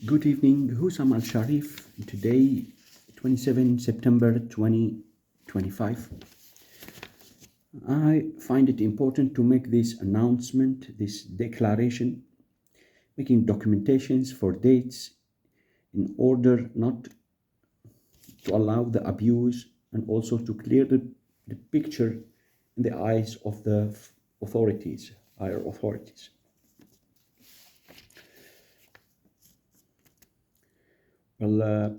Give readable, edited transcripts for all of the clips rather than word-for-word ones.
Good evening, Hussam Al-Sharif. Today, 27 September 2025. I find it important to make this announcement, this declaration, making documentations for dates in order not to allow the abuse and also to clear the picture in the eyes of the authorities, higher authorities. Well,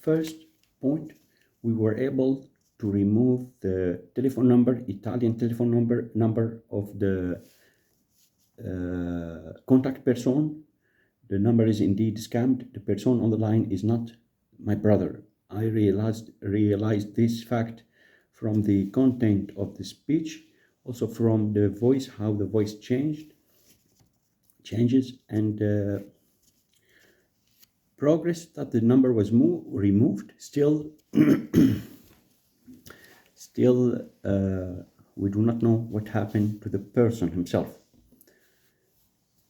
first point, we were able to remove the telephone number, Italian telephone number of the contact person. The number is indeed scammed. The person on the line is not my brother. I realized this fact from the content of the speech, also from the voice, how the voice changes, and progress that the number was removed. Still, we do not know what happened to the person himself.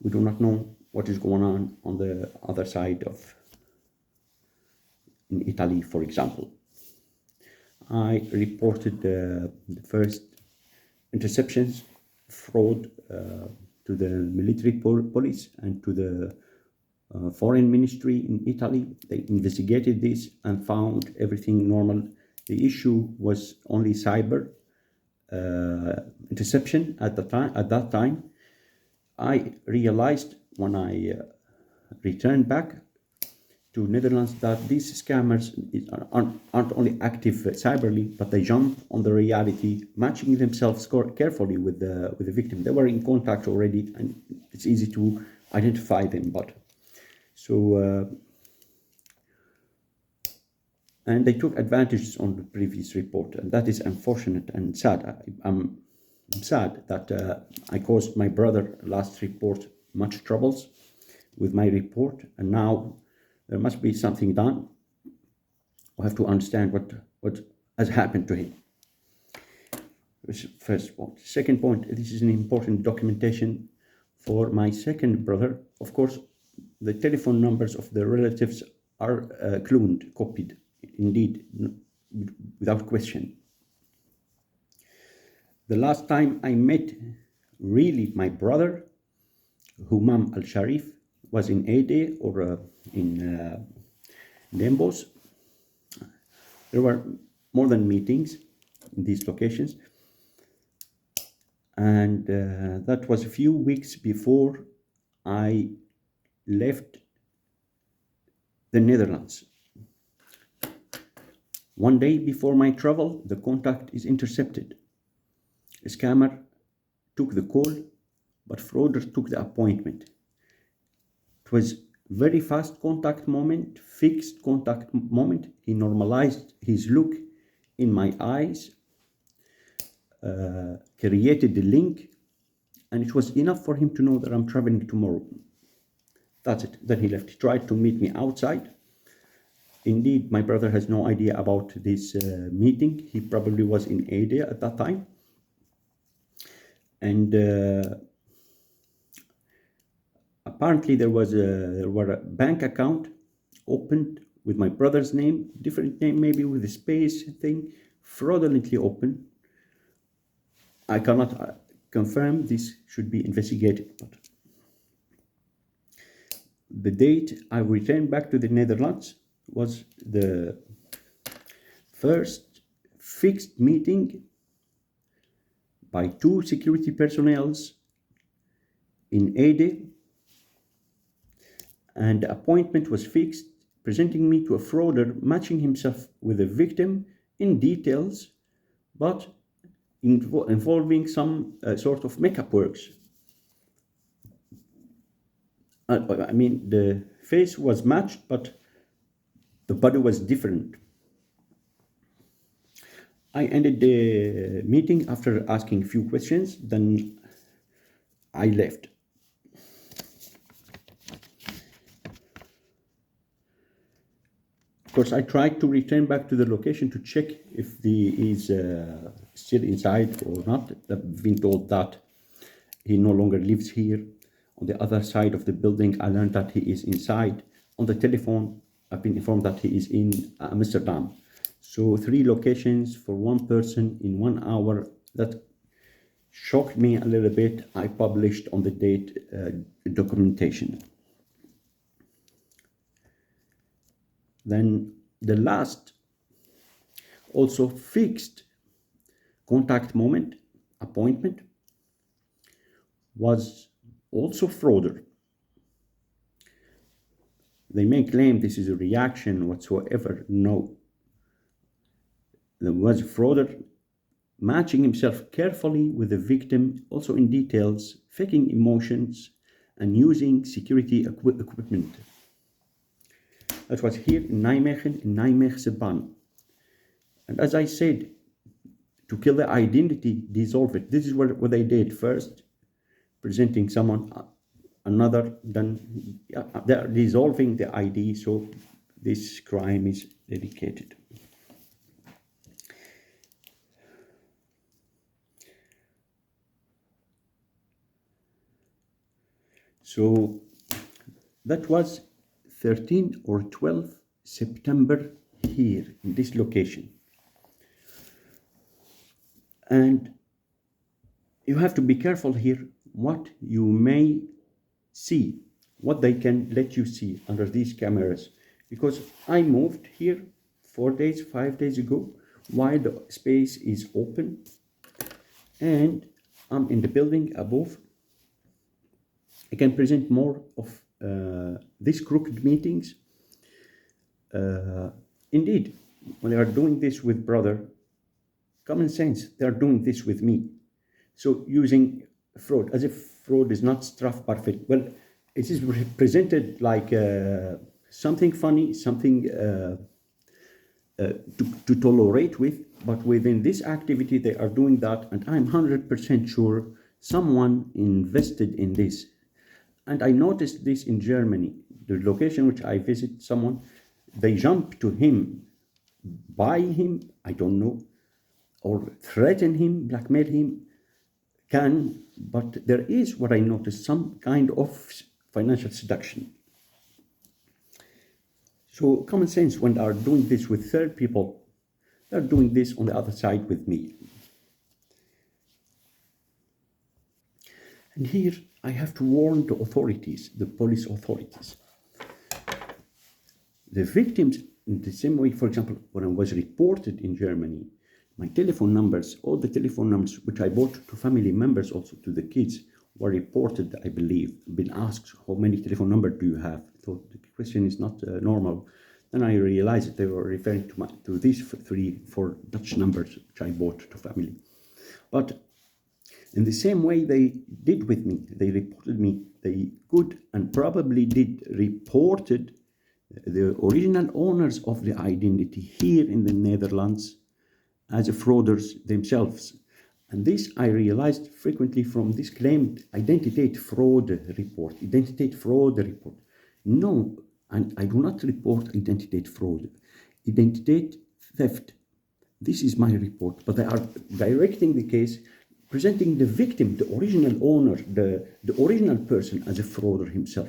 We do not know what is going on the other side of, in Italy, for example. I reported the first interceptions, fraud to the military police and to the foreign ministry in Italy. They investigated this and found everything normal. The issue was only cyber interception at that time. I realized when I returned back to Netherlands that these scammers aren't only active cyberly, but they jump on the reality, matching themselves carefully with the victim. They were in contact already, and it's easy to identify them. And they took advantage on the previous report, and that is unfortunate and sad. I'm sad that I caused my brother last report much troubles with my report, and now there must be something done. We have to understand what has happened to him. First point. Second point, this is an important documentation for my second brother. Of course, the telephone numbers of the relatives are cloned, copied, indeed, without question. The last time I met really my brother, Humam Al-Sharif, was in Ede or in Dembos. There were more than meetings in these locations, and that was a few weeks before I left the Netherlands. One day before my travel, the contact is intercepted. A scammer took the call, but fraudster took the appointment. It was very fast contact moment, fixed contact moment. He normalized his look in my eyes, created the link, and it was enough for him to know that I'm traveling tomorrow. That's it. Then he left. He tried to meet me outside. Indeed, my brother has no idea about this meeting. He probably was in Ede at that time. And apparently there were a bank account opened with my brother's name, different name maybe with a space thing, fraudulently open. I cannot confirm. This should be investigated. But the date I returned back to the Netherlands was the first fixed meeting by 2 security personnel in Ede, and the appointment was fixed, presenting me to a frauder matching himself with a victim in details, but involving some sort of makeup works. I mean, the face was matched, but the body was different. I ended the meeting after asking a few questions, then I left. Of course, I tried to return back to the location to check if he is still inside or not. I've been told that he no longer lives here On the other side of the building, I learned that he is inside. On the telephone, I've been informed that he is in Amsterdam. So 3 locations for one person in 1 hour. That shocked me a little bit. I published on the date documentation. Then the last, also fixed contact moment, appointment, was also frauder. They may claim this is a reaction whatsoever. No. There was a frauder matching himself carefully with the victim, also in details, faking emotions, and using security equipment. That was here in Nijmegen, in Nijmeegse. And as I said, to kill the identity, dissolve it. This is what they did first, presenting someone another, then they're dissolving the ID, so this crime is dedicated. So that was 13 or 12 September here in this location. And you have to be careful here what you may see, what they can let you see under these cameras. Because I moved here 4 days, 5 days ago, while the space is open, and I'm in the building above. I can present more of these crooked meetings. Indeed, when they are doing this with brother, common sense, they are doing this with me. So using fraud, as if fraud is not strafbart. Well, it is presented like something funny, something to tolerate with, but within this activity they are doing that, and I'm 100% sure someone invested in this. And I noticed this in Germany, the location which I visit, someone, they jump to him, buy him, I don't know, or threaten him, blackmail him, but there is, what I noticed, some kind of financial seduction. So common sense, when they are doing this with third people, they're doing this on the other side with me. And here I have to warn the authorities, the police authorities. The victims, in the same way, for example, when I was reported in Germany, my telephone numbers, all the telephone numbers which I bought to family members, also to the kids, were reported, I believe, been asked, how many telephone numbers do you have? I thought the question is not normal. Then I realized that they were referring to these 3-4 Dutch numbers which I bought to family. But in the same way they did with me, they reported me, they could and probably did reported the original owners of the identity here in the Netherlands as frauders themselves. And this I realized frequently from this claimed identity fraud report. No, and I do not report identity fraud. Identity theft. This is my report, but they are directing the case, presenting the victim, the original owner, the original person as a frauder himself.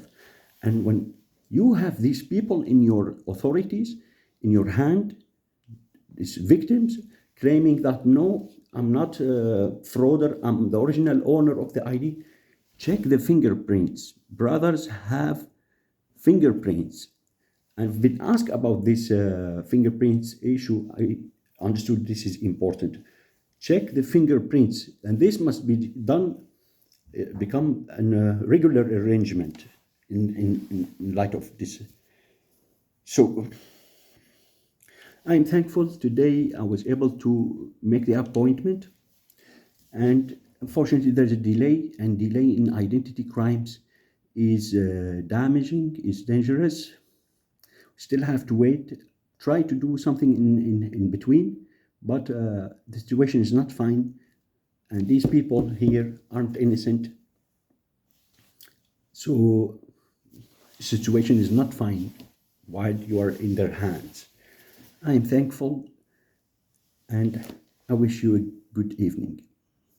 And when you have these people in your authorities, in your hand, these victims, claiming that no, I'm not a frauder, I'm the original owner of the ID, check the fingerprints. Brothers have fingerprints. I've been asked about this fingerprints issue. I understood this is important. Check the fingerprints, and this must be done, become a regular arrangement in light of this. So I'm thankful today I was able to make the appointment, and unfortunately there's a delay, and delay in identity crimes is damaging, is dangerous. Still have to wait, try to do something in between, but the situation is not fine, and these people here aren't innocent. So the situation is not fine while you are in their hands. I am thankful, and I wish you a good evening.